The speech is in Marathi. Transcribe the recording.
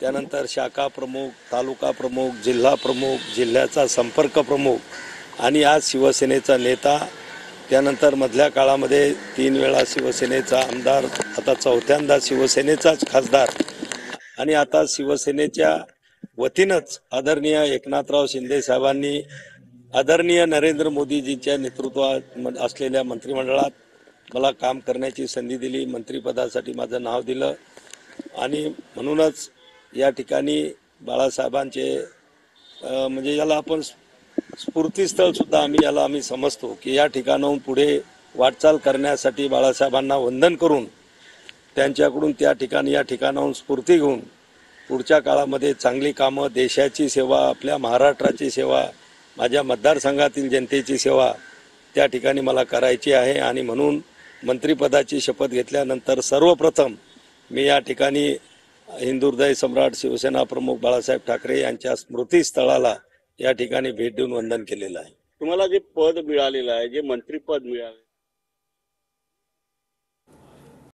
त्यानंतर शाखा प्रमुख, तालुका प्रमुख, जिल्हा प्रमुख, जिल्ह्याचा संपर्क प्रमुख आणि आज शिवसेनेचा नेता, त्यानंतर मधल्या काळामध्ये 3 वेळा शिवसेनेचा आमदार, आता चौथ्यांदा शिवसेनेचाच खासदार आणि आता शिवसेनेच्या वतीनंच आदरणीय एकनाथराव शिंदे साहेबांनी आदरणीय नरेंद्र मोदीजींच्या नेतृत्वात असलेल्या मंत्रिमंडळात मला काम करण्याची संधी दिली, मंत्रिपदासाठी माझं नाव दिलं आणि म्हणूनच या ठिकाणी बाळासाहेबांचे म्हणजे याला आपण स्फूर्तीस्थळ सुद्धा आम्ही समजतो की या ठिकाणाहून पुढे वाटचाल करण्यासाठी बाळासाहेबांना वंदन करून त्यांच्याकडून त्या ठिकाणी या ठिकाणाहून स्फूर्ती घेऊन पुढच्या काळामध्ये चांगली कामं, देशाची सेवा, आपल्या महाराष्ट्राची सेवा, माझ्या मतदारसंघातील जनतेची सेवा त्या ठिकाणी मला करायची आहे आणि म्हणून मंत्रिपदाची शपथ घेतल्यानंतर सर्वप्रथम मी या ठिकाणी हिंदुहृदय सम्राट शिवसेना प्रमुख बाळासाहेब ठाकरे यांच्या स्मृतीस्थळाला या ठिकाणी भेट देऊन वंदन केलेलं आहे. तुम्हाला जे पद मिळालेलं आहे, जे मंत्रिपद मिळाले,